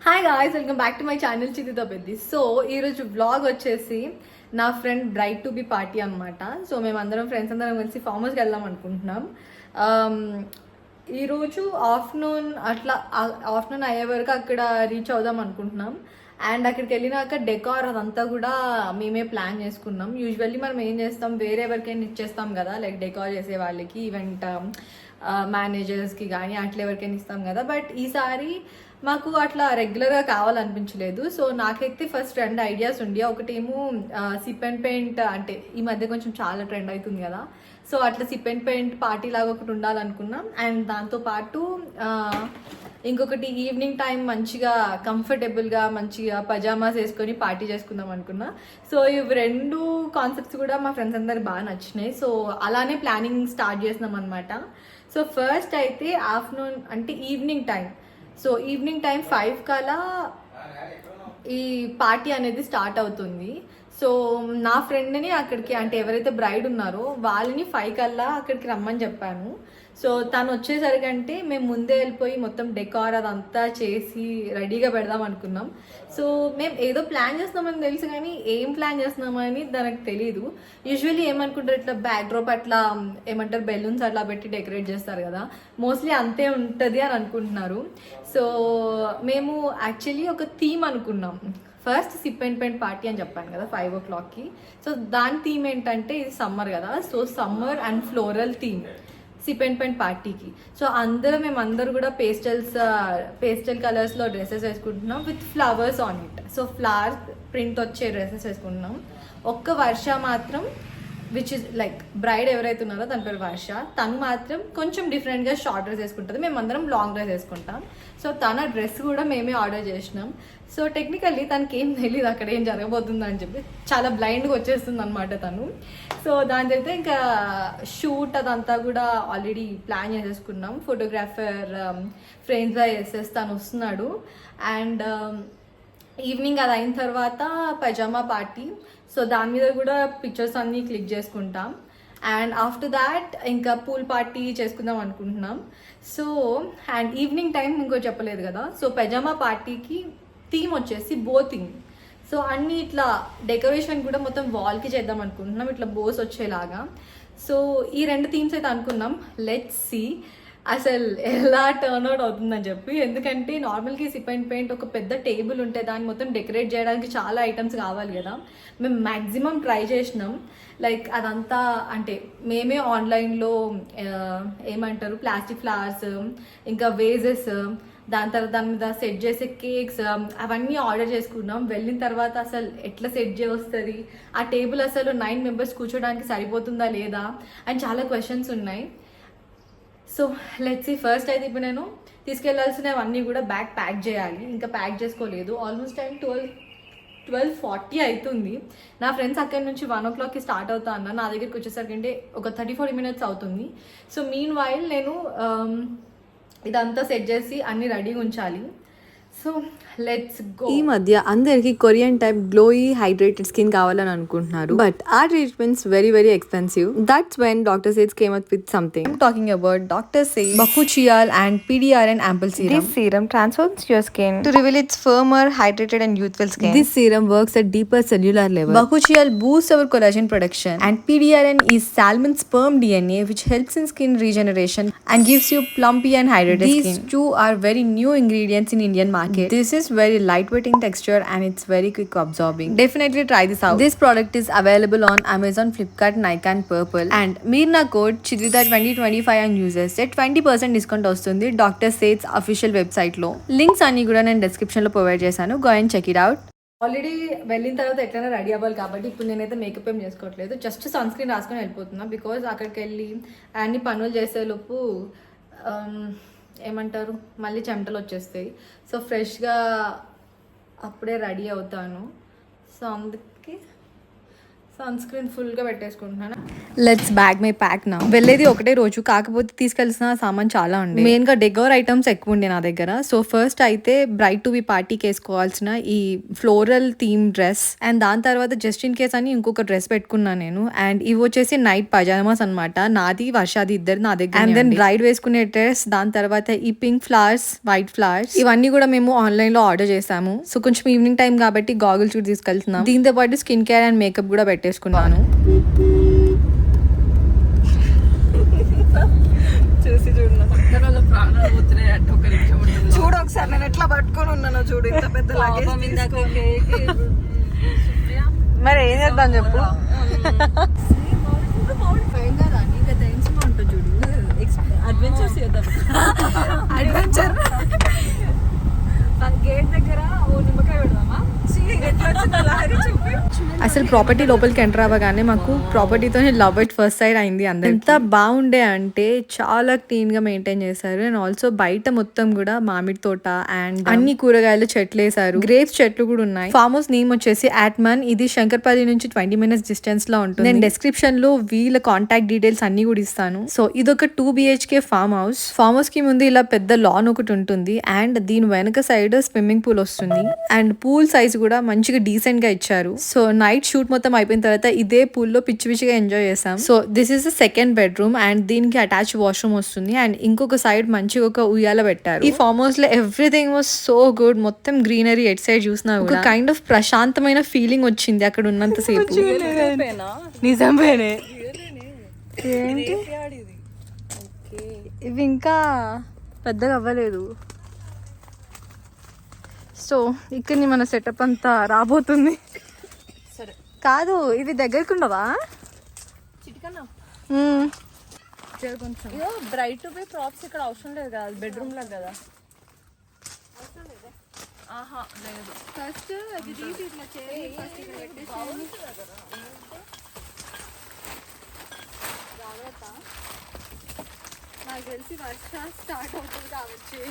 Hi guys, welcome back to my channel చితితో పెద్ది. So ఈరోజు వ్లాగ్ వచ్చేసి నా friend bride to be party అనమాట. సో మేమందరం ఫ్రెండ్స్ అందరం కలిసి ఫామ్ హౌస్కి వెళ్దాం అనుకుంటున్నాం. ఈరోజు ఆఫ్టర్నూన్ అయ్యే వరకు అక్కడ రీచ్ అవుదాం అనుకుంటున్నాం. అండ్ అక్కడికి వెళ్ళినాక డెకార్ అదంతా కూడా మేమే ప్లాన్ చేసుకున్నాం. యూజువల్లీ మనం ఏం చేస్తాం, వేరే ఎవరికైనా ఇచ్చేస్తాం కదా, లైక్ డెకార్ చేసే వాళ్ళకి, ఈవెంట్ మేనేజర్స్కి కానీ అట్లా ఎవరికైనా ఇస్తాం కదా. బట్ ఈసారి మాకు అట్లా రెగ్యులర్గా కావాలనిపించలేదు. సో నాకైతే ఫస్ట్ 2 ఐడియాస్ ఉండి, ఒకటేమో సిప్ అండ్ పెయింట్, అంటే ఈ మధ్య కొంచెం చాలా ట్రెండ్ అవుతుంది కదా, సో అట్లా సిప్ అండ్ పెయింట్ పార్టీ లాగా ఒకటి ఉండాలనుకున్నాం. అండ్ దాంతోపాటు ఇంకొకటి ఈవినింగ్ టైం మంచిగా కంఫర్టబుల్గా మంచిగా పజామాస్ వేసుకొని పార్టీ చేసుకుందాం అనుకున్నా. సో ఇవి 2 కాన్సెప్ట్స్ కూడా మా ఫ్రెండ్స్ అందరికి బాగా నచ్చినాయి. సో అలానే ప్లానింగ్ స్టార్ట్ చేసినాం అనమాట. సో ఫస్ట్ అయితే ఆఫ్టర్నూన్ అంటే evening time, so evening time 5 కల్లా ఈ పార్టీ అనేది స్టార్ట్ అవుతుంది. సో నా ఫ్రెండ్ని అక్కడికి, అంటే ఎవరైతే బ్రైడ్ ఉన్నారో వాళ్ళని 5 కల్లా అక్కడికి రమ్మని చెప్పాను. సో తను వచ్చేసరికంటే మేము ముందే వెళ్ళిపోయి మొత్తం డెకార్ అదంతా చేసి రెడీగా పెడదాం అనుకున్నాం. సో మేము ఏదో ప్లాన్ చేస్తున్నామని తెలుసు, కానీ ఏం ప్లాన్ చేస్తున్నామని దానికి తెలీదు. యూజువల్లీ ఏమనుకుంటారు, ఇట్లా బ్యాక్ డ్రాప్ అట్లా ఏమంటారు బెలూన్స్ అట్లా పెట్టి డెకరేట్ చేస్తారు కదా, మోస్ట్లీ అంతే ఉంటుంది అని అనుకుంటున్నారు. సో మేము యాక్చువల్లీ ఒక థీమ్ అనుకున్నాం. First SIP and paint party అని చెప్పాను కదా 5 o'clockకి. సో దాని థీమ్ ఏంటంటే, ఇది సమ్మర్ కదా, so summer and floral theme SIP and paint పార్టీకి. సో మేమందరూ కూడా పేస్టల్ కలర్స్లో డ్రెస్సెస్ వేసుకుంటున్నాం with flowers on it. So flower print వచ్చే డ్రెస్సెస్ వేసుకుంటున్నాం. ఒక్క వర్ష మాత్రం, విచ్ ఇస్ లైక్ బ్రైడ్ ఎవరైతే ఉన్నారో తన పేరు వర్ష, తను మాత్రం కొంచెం డిఫరెంట్గా షార్ట్ డ్రెస్ వేసుకుంటుంది, మేమందరం లాంగ్ డ్రెస్ వేసుకుంటాం. సో తన డ్రెస్ కూడా మేమే ఆర్డర్ చేసినాం. సో టెక్నికల్లీ తనకి ఏం తెలియదు అక్కడ ఏం జరగబోతుందో అని చెప్పి, చాలా బ్లైండ్గా వచ్చేస్తుంది అనమాట తను. సో దాని తర్వాత ఇంకా షూట్ అదంతా కూడా ఆల్రెడీ ప్లాన్ చేసేసుకున్నాం. ఫోటోగ్రాఫర్ ఫ్రెండ్స్ ఎస్ఎస్ తను వస్తున్నాడు. అండ్ ఈవినింగ్ అది అయిన తర్వాత పైజామా పార్టీ, సో దాని మీద కూడా పిక్చర్స్ అన్నీ క్లిక్ చేసుకుంటాం. అండ్ ఆఫ్టర్ దాట్ ఇంకా పూల్ పార్టీ చేసుకుందాం అనుకుంటున్నాం. సో అండ్ ఈవినింగ్ టైం ఇంకో చెప్పలేదు కదా, సో పైజామా పార్టీకి థీమ్ వచ్చేసి బోతింగ్. సో అన్నీ ఇట్లా డెకరేషన్ కూడా మొత్తం వాల్కి చేద్దాం అనుకుంటున్నాం, ఇట్లా బోస్ వచ్చేలాగా. సో ఈ 2 థీమ్స్ అయితే అనుకున్నాం. లెట్స్ సీ అసలు ఎలా టర్న్ అవుట్ అవుతుందని చెప్పి. ఎందుకంటే నార్మల్గా సిప్ అండ్ పెయింట్ ఒక పెద్ద టేబుల్ ఉంటే దాన్ని మొత్తం డెకరేట్ చేయడానికి చాలా ఐటమ్స్ కావాలి కదా. మేము మ్యాక్సిమం ట్రై చేసినాం, లైక్ అదంతా అంటే మేమే ఆన్లైన్లో ఏమంటారు ప్లాస్టిక్ ఫ్లవర్స్, ఇంకా వేజెస్, దాని తర్వాత దాని మీద సెట్ చేసే కేక్స్ అవన్నీ ఆర్డర్ చేసుకున్నాం. వెళ్ళిన తర్వాత అసలు ఎట్లా సెట్ చేస్తుంది, ఆ టేబుల్ అసలు 9 members కూర్చోడానికి సరిపోతుందా లేదా అని చాలా క్వశ్చన్స్ ఉన్నాయి. So let's see. ఫస్ట్ అయితే ఇప్పుడు నేను తీసుకెళ్లాల్సినవన్నీ కూడా బ్యాగ్ ప్యాక్ చేయాలి, ఇంకా ప్యాక్ చేసుకోలేదు. ఆల్మోస్ట్ టైం 12:40 అవుతుంది. నా ఫ్రెండ్స్ అక్కడి నుంచి 1 o'clockకి స్టార్ట్ అవుతా అన్న, నా దగ్గరికి వచ్చేసరికి అంటే ఒక 30-40 minutes అవుతుంది. సో మీన్ వైల్ నేను ఇదంతా సెట్ చేసి అన్ని రెడీగా ఉంచాలి. So let's go. ఈ మధ్య అందరికి Korean type glowy hydrated skin కావాలని అనుకుంటున్నారు, బట్ ఆ treatments very expensive. That's when doctor సేట్స్ came up with something. I'm talking about Dr. Sage Bakuchiol and PDRN Ample Serum. This serum transforms your skin to reveal its firmer, hydrated and youthful skin. This serum works at deeper cellular level. Bakuchiol boosts our collagen production, and PDRN is salmon sperm DNA, which helps in skin regeneration and gives you plumpy and hydrated skin. These 2 are very new ingredients in Indian market. This is very lightweight in texture and it's very quick absorbing. Definitely try this out. This product is available on Amazon, Flipkart, Nykaa and Purple. And మీరు నా code చిత్రిత 2025 అని use చేస్తే 20% discount వస్తుంది doctor Sheth's official website లో. Links అన్ని కూడా నేను description లో ప్రొవైడ్ చేశాను. Go and check it out. Already వెళ్ళిన తర్వాత ఎట్లైనా రెడీ అవ్వాలి కాబట్టి ఇప్పుడు నేనైతే మేకప్ ఏం చేసుకోవట్లేదు, జస్ట్ సన్ స్క్రీన్ రాసుకొని వెళ్ళిపోతున్నా. బికాజ్ అక్కడికి వెళ్ళి అన్ని పనులు చేసేలోపు ఏమంటారు మళ్ళీ చెమటలు వచ్చేస్తాయి. సో ఫ్రెష్గా అప్పుడే రెడీ అవుతాను. సో అందుకే సన్ స్క్రీన్ ఫుల్గా పెట్టేసుకుంటున్నాను. లెట్స్ బ్యాగ్ మై ప్యాక్ నా. వెళ్ళేది ఒకటే రోజు, కాకపోతే తీసుకెళ్సిన సామాన్ చాలా ఉండే. మెయిన్ గా డెకోర్ ఐటమ్స్ ఎక్కువ ఉండే నా దగ్గర. సో ఫస్ట్ అయితే బ్రైట్ టు బి పార్టీకి వేసుకోవాల్సిన ఈ ఫ్లోరల్ థీమ్ డ్రెస్, అండ్ దాని తర్వాత జస్ట్ ఇన్ కేస్ అని ఇంకొక డ్రెస్ పెట్టుకున్నాను నేను. అండ్ ఇవి వచ్చేసి నైట్ పజామాస్ అనమాట, నాది వర్షాది ఇద్దరు నా దగ్గర. అండ్ దెన్ బ్రైడ్ వేసుకునే డ్రెస్, దాని తర్వాత ఈ పింక్ ఫ్లవర్స్, వైట్ ఫ్లవర్స్, ఇవన్నీ కూడా మేము ఆన్లైన్ లో ఆర్డర్ చేసాము. సో కొంచెం ఈవినింగ్ టైం కాబట్టి గాగుల్స్ కూడా తీసుకెళ్తున్నాం. దీంతో పాటు స్కిన్ కేర్ అండ్ మేకప్ కూడా పెట్టేసుకున్నాను. చూసి చూడు ఒకసారి నేను ఎట్లా పట్టుకొని ఉన్నానో చూడు, ఇంత పెద్ద మరి ఏం చేద్దాం చెప్పు. అడ్వెంచర్స్ చేద్దాం. అడ్వెంచర్ గేట్ దగ్గర ఓ నిమ్మకాయ పెడదామా? అసలు ప్రాపర్టీ లోపలికి ఎంటర్ అవ్వగానే మాకు ప్రాపర్టీతో లవ్ ఎట్ ఫస్ట్ సైడ్ అయింది. అందరు ఎంత బాగుండే అంటే చాలా క్లీన్ గా మెయింటైన్ చేశారు. అండ్ ఆల్సో బయట మొత్తం కూడా మామిడి తోట అండ్ అన్ని కూరగాయలు చెట్లు వేసారు, గ్రేప్స్ చెట్లు కూడా ఉన్నాయి. ఫామ్ హౌస్ నేమ్ వచ్చేసి ఆట్మన్. ఇది శంకర్పల్లి నుంచి 20 minutes డిస్టెన్స్ లో ఉంటుంది. నేను డిస్క్రిప్షన్ లో వీళ్ళ కాంటాక్ట్ డీటెయిల్స్ అన్ని కూడా ఇస్తాను. సో ఇదొక 2 BHK farm house. Farm house కి ముందు ఇలా పెద్ద లాన్ ఒకటి ఉంటుంది, అండ్ దీని వెనక సైడ్ స్విమ్మింగ్ పూల్ వస్తుంది. అండ్ పూల్ సైజ్ కూడా మంచిగా డీసెంట్ గా ఇచ్చారు. సో నైట్ షూట్ మొత్తం అయిపోయిన తర్వాత ఇదే పూల్ లో పిచ్చి పిచ్చిగా ఎంజాయ్ చేసాం. So this is the second bedroom, and దీనికి అటాచ్ వాష్రూమ్ వస్తుంది. అండ్ ఇంకొక సైడ్ మంచిగా ఒక ఉయ్యాల పెట్టారు. ఈ ఫామ్ హౌస్ లో ఎవ్రీథింగ్ వాస్ సో గుడ్. మొత్తం గ్రీనరీ ఎట్ సైడ్ చూసినా ఒక కైండ్ ఆఫ్ ప్రశాంతమైన ఫీలింగ్ వచ్చింది అక్కడ ఉన్నంత సేపు. నిజమేనే. ఇవి ఇంకా పెద్దగా అవ్వలేదు. సో ఇక్కడ మన సెటప్ అంతా రాబోతుంది. కాదు ఇది దగ్గరికి ఉండవా? కొంచెం బ్రైట్ టు బి ప్రాప్స్ ఇక్కడ అవసరం లేదు కదా, బెడ్రూమ్ లో కదా. ఆహా లేదు. ఫస్ట్ ఇది తీసి ఇట్లా చేయి. జాగ్రత్త, నాకు తెలిసి వర్షం స్టార్ట్ అవుతుంది కాబట్టి.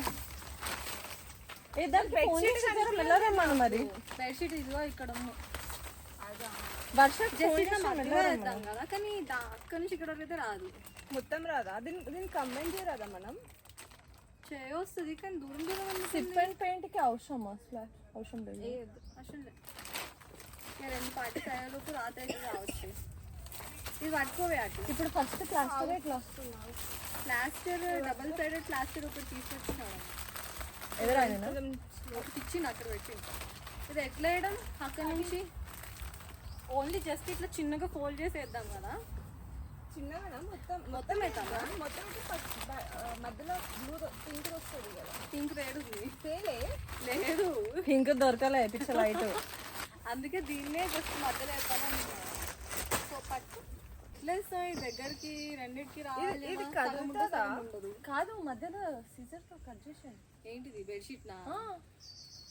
మరి బెడ్షీట్ ఇదిగో ఇక్కడ ఉంది. వర్షం వేద్దాం కదా, కానీ అక్కడ నుంచి ఇక్కడ అయితే రాదు, మొత్తం రాదా? దీన్ని కంబైన్ చేయరాదా మనం? చేయొస్తుంది కానీ దూరం దూరం సిప్ అండ్ పెయింట్ కి అవసరం అసలు అవసరం లేదు. అవసరం లేదు. 2 పార్టీస్ అయ్యేలోపు రాత్రి అయితే రావచ్చు. ఇది పట్టుకోవే అటు. ఇప్పుడు ఫస్ట్ ప్లాస్టర్ ఎట్లా వస్తున్నా? ప్లాస్టర్ డబల్ సైడెడ్ ప్లాస్టర్ ఒకటి తీసుకొచ్చినాడు. ఎవరైనా ఇచ్చింది అక్కడ పెట్టి. ఇది ఎట్లా వేయడం? అక్కడ నుంచి ఓన్లీ జస్ట్ ఇట్లా చిన్నగా ఫోల్డ్ చేసి వేద్దాం కదా. చిన్నగా మొత్తం వేద్దామా? మొత్తం మధ్యలో బ్లూ పింక్ వస్తుంది కదా. పింక్ రేడు లేదు, పింక్ దొరకలే పిచ్చ లైట్. అందుకే దీన్నే జస్ట్ మధ్యలో వేద్దామని. సో పట్టు ప్లస్ దగ్గరికి రెండింటికి రావాలి. కాదు మధ్యలో సీజర్ తో కట్ చేసాను. ఏంటిది బెడ్షీట్ నా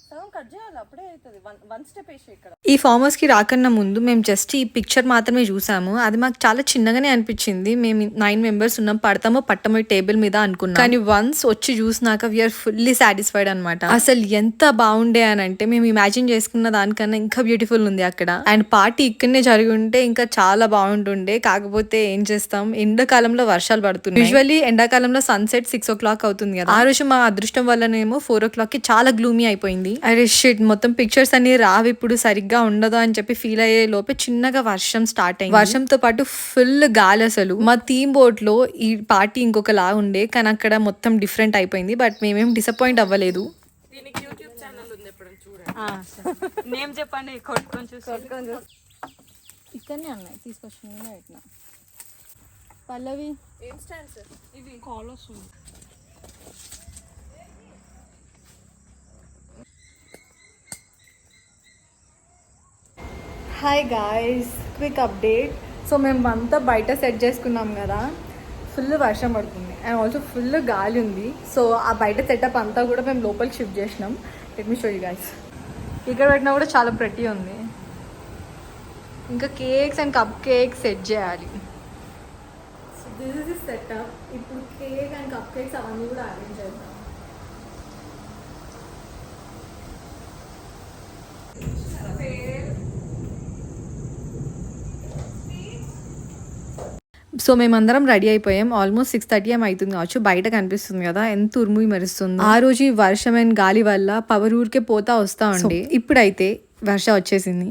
సగం కట్ చేయాలి, అప్పుడే అవుతుంది. వన్ స్టెప్ వేసి ఇక్కడ. ఈ ఫామ్ హౌస్ కి రాకన్నా ముందు మేము జస్ట్ ఈ పిక్చర్ మాత్రమే చూసాము. అది మాకు చాలా చిన్నగానే అనిపించింది. మేము 9 members ఉన్నాం, పడతామో పట్టమో టేబుల్ మీద అనుకున్నాం. కానీ వన్స్ వచ్చి చూసినాక వీఆర్ ఫుల్లీ సాటిస్ఫైడ్ అనమాట. అసలు ఎంత బాగుండే అని అంటే మేము ఇమాజిన్ చేసుకున్న దానికన్నా ఇంకా బ్యూటిఫుల్ ఉంది అక్కడ. అండ్ పార్టీ ఇక్కడనే జరిగి ఉంటే ఇంకా చాలా బాగుంటుండే. కాకపోతే ఏం చేస్తాం, ఎండాకాలంలో వర్షాలు పడుతున్నాయి. యూజువల్లీ ఎండాకాలంలో సన్సెట్ 6 o'clock అవుతుంది కదా. ఆ రోజు మా అదృష్టం వల్లనేమో 4 o'clock కి చాలా గ్లూమీ అయిపోయింది. అరే షిట్, మొత్తం పిక్చర్స్ అన్ని రావి ఇప్పుడు సరిగ్గా ఉండదు అని చెప్పి ఫీల్ అయ్యే లోపే చిన్నగా వర్షం స్టార్ట్ అయింది. వర్షంతో పాటు ఫుల్ గాలి. అసలు మా థీమ్ బోట్ లో ఈ పార్టీ ఇంకొకలా ఉండే, కానీ అక్కడ మొత్తం డిఫరెంట్ అయిపోయింది. బట్ మేమేం డిసప్పాయింట్ అవ్వలేదు. నేమ్ చెప్పండి. ఇక్కడనే అన్నాయి తీసుకొచ్చి పెట్టిన. పల్లవి ఏం స్టాండ్స్ ఇవి? కాల్ వస్తుంది. Hi guys, quick update. So మేము అంతా బయట సెట్ చేసుకున్నాం కదా, ఫుల్ వర్షం పడుతుంది అండ్ ఆల్సో ఫుల్ గాలి ఉంది. సో ఆ బయట సెటప్ అంతా కూడా మేము లోపలికి షిఫ్ట్ చేసినాం. Let me show you guys. ఇక్కడ పెట్టినా కూడా చాలా ప్రెటీ ఉంది. ఇంకా cakes and cupcakes set చేయాలి. So this is the setup. ఇప్పుడు కేక్ అండ్ కప్ కేక్స్ అవన్నీ కూడా అరేంజ్ చేద్దాం. సో మేమందరం రెడీ అయిపోయాం. ఆల్మోస్ట్ 6:30 అవుతుంది కావచ్చు. బయట కనిపిస్తుంది కదా ఎంత ఉరుము మెరుస్తుంది. ఆ రోజు ఈ వర్షం అండ్ గాలి వల్ల పవర్ ఊరికే పోతా వస్తా ఉండే. ఇప్పుడైతే వర్ష వచ్చేసింది.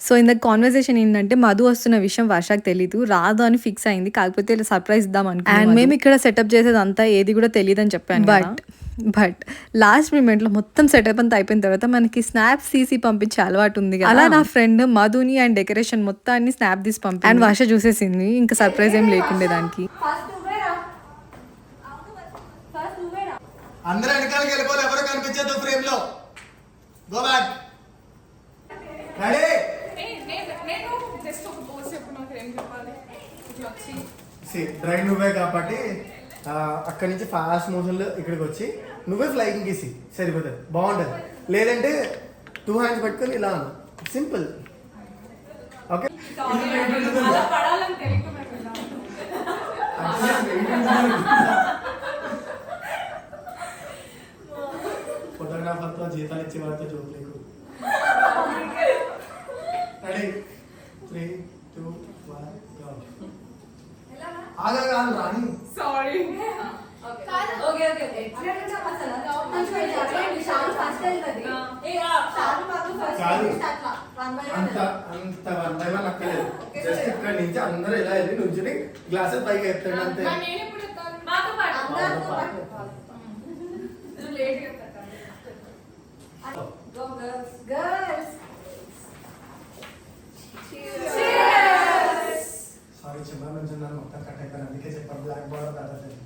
సో ఇంత కాన్వర్సేషన్ ఏంటంటే మధు వస్తున్న విషయం వర్షకు తెలీదు, రాదు అని ఫిక్స్ అయింది. కాకపోతే సర్ప్రైజ్ ఇద్దాం అనుకున్నాం. అండ్ మేము ఇక్కడ సెటప్ చేసేదంతా ఏది కూడా తెలియదు అని చెప్పాను. బట్ లాస్ట్ మూమెంట్ లో మొత్తం సెటప్ అంతా అయిపోయిన తర్వాత మనకి స్నాప్స్ తీసి పంపించే అలవాటు ఉంది కదా. అలా నా ఫ్రెండ్ మధుని అండ్ డెకరేషన్ మొత్తాన్ని స్నాప్ తీసి పంపి అండ్ వర్ష చూసేసింది. ఇంకా సర్ప్రైజ్ ఏం లేకుండే దానికి. అందరూ వెనకాలకి వెళ్ళిపోవాలి, ఎవరు కనిపించద్దు ఫ్రేమ్ లో. Go back. రెడీ? డ్రై నువ్వే కాబట్టి అక్కడి నుంచి ఫాస్ట్ మోషన్ లో ఇక్కడికి వచ్చి నువ్వే ఫ్లైయింగ్ గీసి సరిపోతుంది, బాగుంటుంది. లేదంటే 2 హ్యాండ్స్ పట్టుకొని ఇలా సింపుల్. ఓకే, ఫోటోగ్రాఫర్ తో జీతాలు ఇచ్చే వారితో చూడలేకు. రెడీ? 3, 2, 1 గో. ఆగా కాదు రాని. సారీ. ఓకే ఓకే ఎట్లా అసలు కొంచెం షారు ఫస్ట్ వెళ్తది. షారు మాకు ఫస్ట్ అట్లా 1 బై 1 అంత 1 బై 1 అక్కలేదు. జస్ట్ ఇక్కడ నుంచి అందరూ ఇలా వెళ్ళి నుంచుని గ్లాసెస్ పైకి ఎత్తండి అంతే. నేను ఎప్పుడు ఎత్తాలి? మాతో పాటు అందరితో పాటు. ఇది లేట్ గా ఎత్తాలి. Go girls girls. సారీ చిన్న నుంచి నన్ను మొత్తం కట్ అయిపోయాను, అందుకే చెప్పాను బ్లాక్ బోర్డర్ దాటలేదు.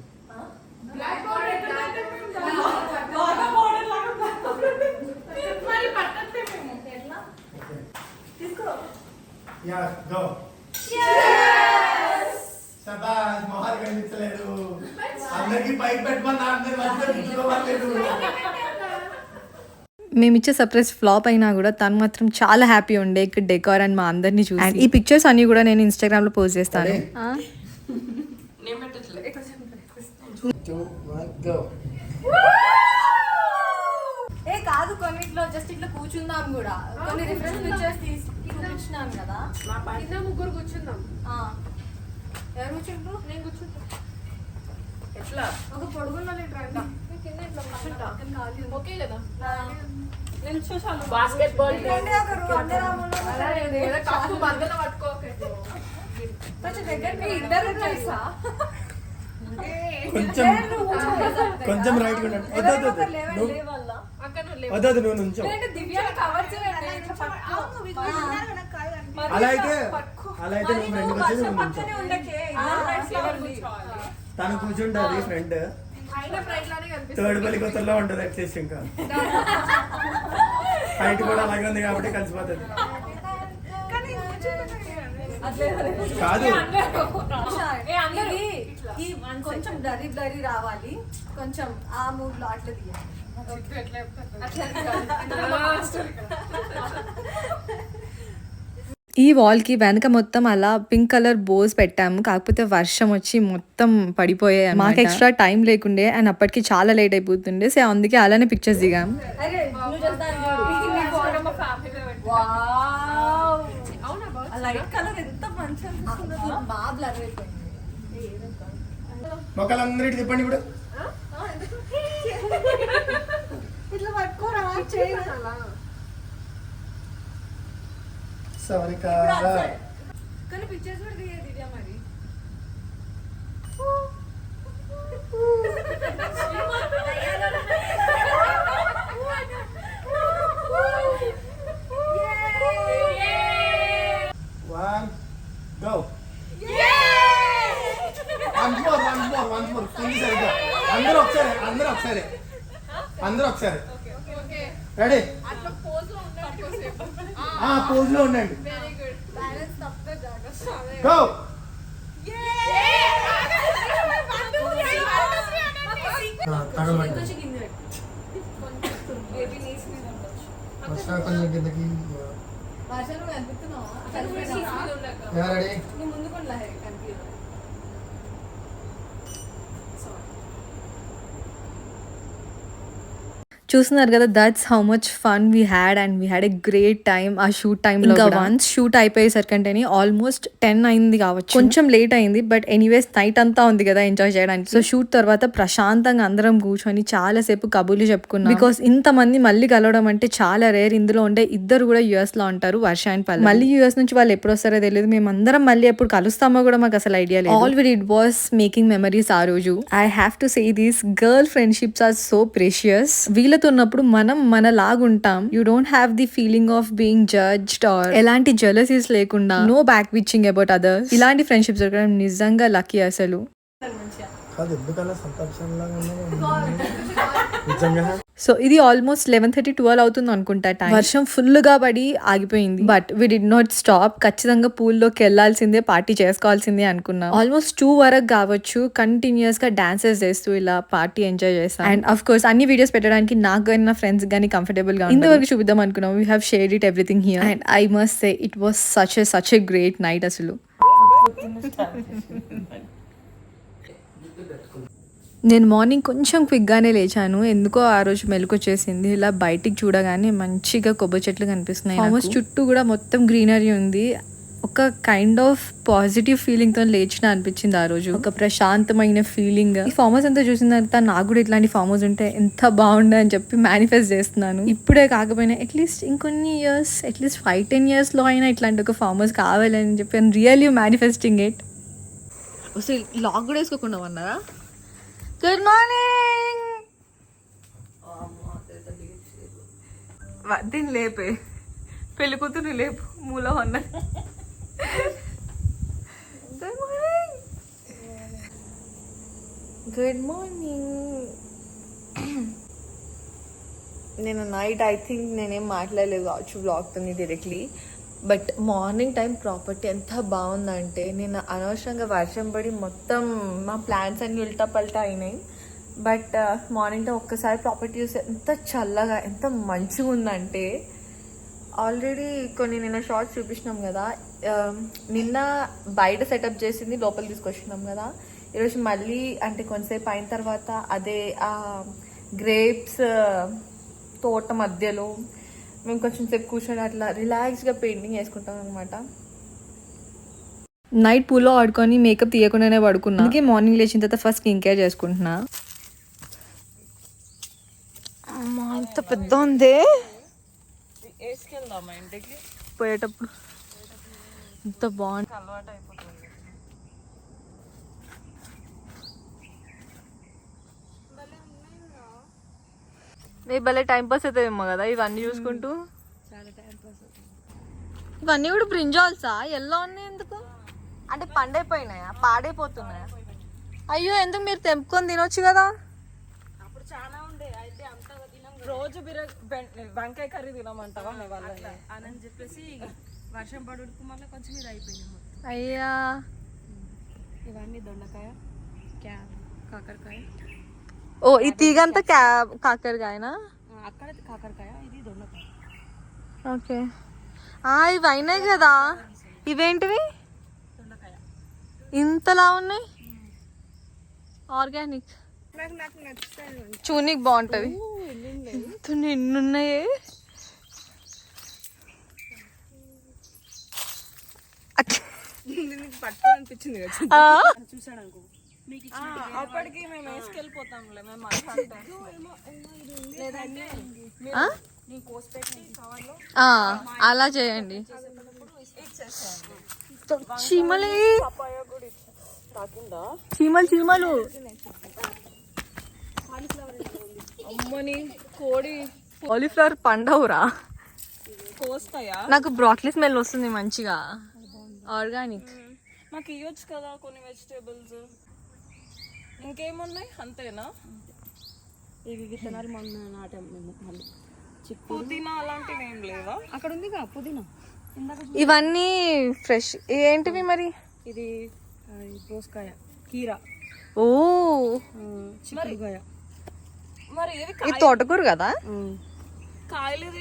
బ్లాక్ బోర్డర్ అంటే బాగా బోర్డర్ లాగా మరి పట్టతే మేము ఎట్లా తీసుకో. Yeah go. cheers. శబాష్, మొహర్ కనిపించలేదు. అందరికి పైకి పెట్టుకున్నా, అందరి మధ్య పెట్టుకోవట్లేదు. మేము ఇచ్చే సర్ప్రైజ్ ఫ్లాప్ అయినా కూడా తను మాత్రం చాలా హ్యాపీ ఉండే ఇక్కడ డెకార్ అండ్ మా అందరినీ చూసి. అండ్ ఈ పిక్చర్స్ అన్ని కూడా నేను ఇన్స్టాగ్రామ్ లో పోస్ట్ చేస్తాను. ఏ కాదు, కొన్నిట్లో జస్ట్ ఇట్లా కూర్చుందాం కూడా. కొన్ని రిఫరెన్స్ పిక్చర్స్ తీసి చూపించినాం కదా. ముగ్గురు కూర్చుందాం. ఎవరు కూర్చుంటారు? నేను కూర్చుంటా. ఎట్లా ఒక పొడుగున్న రండి. ఓకే కదా, నేను చూసాను. బాస్కెట్ బాల్ కొంచెం రైట్ వద్దు నువ్వు నుంచో. అలా అయితే నువ్వు ఫ్రెండ్కి వచ్చి నువ్వు నుంచో. తను కూర్చుంటుంది ఫ్రెండ్, థర్డ్ బలి కొత్తలో ఉంటుంది వచ్చేసి. ఇంకా హైట్ కూడా అలాగే ఉంది కాబట్టి కలిసిపోతుంది. కాదు కొంచెం డరీ డరీ రావాలి, కొంచెం ఆ మూడ్ లో అట్లా తీయాలి. ఈ వాల్ కి వెనక మొత్తం అలా పింక్ కలర్ బోస్ పెట్టాము. కాకపోతే వర్షం వచ్చి మొత్తం పడిపోయాయి. మాకు ఎక్స్ట్రా టైం లేకుండే అండ్ అప్పటికి చాలా లేట్ అయిపోతుండే. సో అందుకే అలానే పిక్చర్స్ దిగాము. మొక్కలందరూ తిప్పండి ఇప్పుడు. ఇట్లా పట్టుకోరా సవరికా కానీ పిక్చర్స్ కూడా దిగే దివ్యా మరి. One, go. Once more. సరిగ్గా అందరూ ఒకసారి రెడీ? పోజ్ లో ఉండండి. గో. కొంచెం కిందకి రెడీ చూస్తున్నారు కదా, that's how much fun we had and we had a great time ఆ షూట్ టైం లో. వన్స్ షూట్ అయిపోయేసరికంటేనే ఆల్మోస్ట్ 10 అయింది కావచ్చు, కొంచెం లేట్ అయింది. బట్ ఎనీవేస్ నైట్ అంతా ఉంది కదా ఎంజాయ్ చేయడానికి. సో షూట్ తర్వాత ప్రశాంతంగా అందరం కూర్చొని చాలా సేపు కబుర్లు చెప్పుకున్నాం. బికాస్ ఇంతమంది మళ్ళీ కలవడం అంటే చాలా రేర్. ఇందులో ఉండే ఇద్దరు కూడా యుఎస్ లో ఉంటారు, వర్ష అండ్ పల్లవి. మళ్ళీ యుఎస్ నుంచి వాళ్ళు ఎప్పుడు వస్తారో తెలియదు. మేము అందరం మళ్ళీ ఎప్పుడు కలుస్తామో కూడా మాకు అసలు ఐడియా లేదు. All we did was making memories ఆ రోజు. I have to say these girl friendships are so precious. వీళ్ళతో ఉన్నప్పుడు మనం మనలాగుంటాం. You don't have the feeling of being judged or ఎలాంటి జెలసీస్ లేకుండా, no back bitching about others. ఇలాంటి friendships దొరకడం నిజంగా లక్కీ అసలు. కాదు ఎందుకలా సంతాపంలాగా ఉన్నావు నిజంగా. సో ఇది ఆల్మోస్ట్ 11:30-12 అవుతుంది అనుకుంటా టైం. వర్షం ఫుల్ గా పడి ఆగిపోయింది. But we did not stop. ఖచ్చితంగా పూల్లోకి వెళ్లాల్సిందే, పార్టీ చేసుకోవాల్సిందే అనుకున్నాం. ఆల్మోస్ట్ 2 వరకు కావచ్చు కంటిన్యూస్ గా డాన్సెస్ చేస్తూ ఇలా పార్టీ ఎంజాయ్ చేస్తాం. అండ్ అఫ్ కోర్స్ అన్ని వీడియోస్ పెట్టడానికి నాకు కానీ నా ఫ్రెండ్స్ కానీ కంఫర్టబుల్ గా ఇంతవరకు చూపిద్దాం అనుకున్నాం. We have shared it everything here and I must say it was such a great night అసలు. నేను మార్నింగ్ కొంచెం క్విక్గానే లేచాను. ఎందుకో ఆ రోజు మెలకు వచ్చేసింది. ఇలా బయటికి చూడగానే మంచిగా కొబ్బరి చెట్లు కనిపిస్తున్నాయి. ఆల్మోస్ట్ చుట్టూ కూడా మొత్తం గ్రీనరీ ఉంది. ఒక కైండ్ ఆఫ్ పాజిటివ్ ఫీలింగ్ తో లేచిన అనిపించింది ఆ రోజు. ఒక ప్రశాంతమైన ఫీలింగ్. ఈ ఫామ్ హౌస్ అంతా చూసిన తర్వాత నాకు కూడా ఇట్లాంటి ఫామ్ హౌస్ ఉంటే ఎంత బాగుండే అని చెప్పి మేనిఫెస్ట్ చేస్తున్నాను. ఇప్పుడే కాకపోయినా అట్లీస్ట్ ఇంకొన్ని ఇయర్స్, అట్లీస్ట్ 5-10 years లో అయినా ఇట్లాంటి ఒక ఫామ్ హౌస్ కావాలని చెప్పి ఐమ్ రియల్లీ మేనిఫెస్టింగ్ ఇట్. అసలు లాక్ కూడా వేసుకోకుండా ఉన్నారా? Good morning. దీన్ని లేపే, పెళ్లి కూతురు లేపు, మూల ఉన్న. Good morning. Good morning. నేను నైట్ ఐ థింక్ నేనేం మాట్లాడలేదు కావచ్చు వ్లాగ్తో directly. But morning time property ఎంత బాగుందంటే, నేను అనవసరంగా వర్షం పడి మొత్తం మా ప్లాన్స్ అన్ని ఉల్టా పల్టా అయినాయి. బట్ మార్నింగ్ టైం ఒక్కసారి ప్రాపర్టీ చూస్తే ఎంత చల్లగా, ఎంత మంచిగా ఉందంటే. ఆల్రెడీ కొన్ని నిన్న షార్ట్స్ చూపించినాం కదా, నిన్న బయట సెటప్ చేసింది లోపల తీసుకొచ్చినాం కదా. ఈరోజు మళ్ళీ అంటే కొంతసేపు అయిన తర్వాత అదే గ్రేప్స్ తోట మధ్యలో మేము కొంచెం సేపు కూర్చొని అట్లా రిలాక్స్గా పెయింటింగ్ వేసుకుంటాం అనమాట. నైట్ పూల్లో ఆడుకొని మేకప్ తీయకుండానే పడుకున్నా. అందుకే మార్నింగ్ లేచిన తర్వాత ఫస్ట్ స్కిన్ కేర్ చేసుకుంటున్నా. అమ్మా ఎంత పెద్ద ఉంది. పోయేటప్పుడు ఎంత బాగుంది. అలవాటు అయిపోతుంది. మీ భలే టైం పాస్ అవుతుందేమో కదా ఇవన్నీ చూసుకుంటూ. ఇవన్నీ కూడా బ్రింజాల్సా? ఎల్లో ఉన్నాయి ఎందుకు? అంటే పండైపోయినాయా, పాడైపోతున్నాయా? అయ్యో ఎందుకు, మీరు తెంపుకొని తినొచ్చు కదా. అప్పుడు చాలా ఉండే, అయితే అంతగా తినం. రోజు వంకాయ కర్రీ తినమంటావా అని చెప్పేసి వర్షం పడుకు మళ్ళీ కొంచెం ఇది అయిపోయింది. అయ్యా ఇవన్నీ దొండకాయ, కాకరకాయ. ఓ ఈ తీగంతా కాకరకాయనా? అక్కడ కాకరకాయ, ఇది దొండకాయ. ఓకే. ఇవి అయినాయి కదా. ఇవేంటివి దొండకాయ ఇంతలా ఉన్నాయి? ఆర్గానిక్. చూనికి బాగుంటది. ఎన్నున్నాయి? పట్టుకోనిపించింది చూసాడు అనుకో. అప్పటికి మేము వేసుకెళ్ళిపోతాంలే. మేము అలా చేయండి. చీమలే, చీమలు. అమ్మని కోడి కాలీఫ్లవర్ పండవురా. కోస్తాయా? నాకు బ్రాక్లీ స్మెల్ వస్తుంది మంచిగా. ఆర్గానిక్. మాకు ఇవ్వచ్చు కదా కొన్ని వెజిటేబుల్స్. ఇంకేమున్నాయి? అంతేనా? ఇవి విత్తనాలు మొన్న నాటాం మేము. మళ్ళీ పుదీనా అలాంటివి ఏం లేవా? అక్కడ ఉంది కదా పుదీనా. ఇవన్నీ ఫ్రెష్. ఏంటివి మరి? ఇది దోసకాయ, కీరా. ఓ చిక్కుడుకాయ. మరి ఇది తోటకూర కదా? కాయలేదు.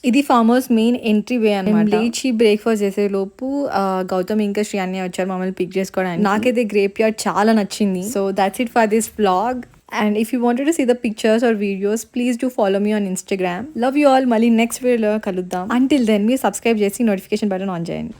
ఇది ఫార్మర్స్ మెయిన్ ఎంట్రీ వే అనమాట. లేచి బ్రేక్ఫాస్ట్ చేసే లోపు గౌతమ్ ఇంకా శ్రీ అన్నయ్య వచ్చారు మమ్మల్ని పిక్ చేసుకోవడానికి. నాకైతే గ్రేప్ యార్డ్ చాలా నచ్చింది. So that's it for this vlog. And if you wanted to see the pictures or videos, please do follow me on Instagram. Love you all. Mali next video lo kaluddam. Until then, me subscribe chesi notification button on cheyanడి.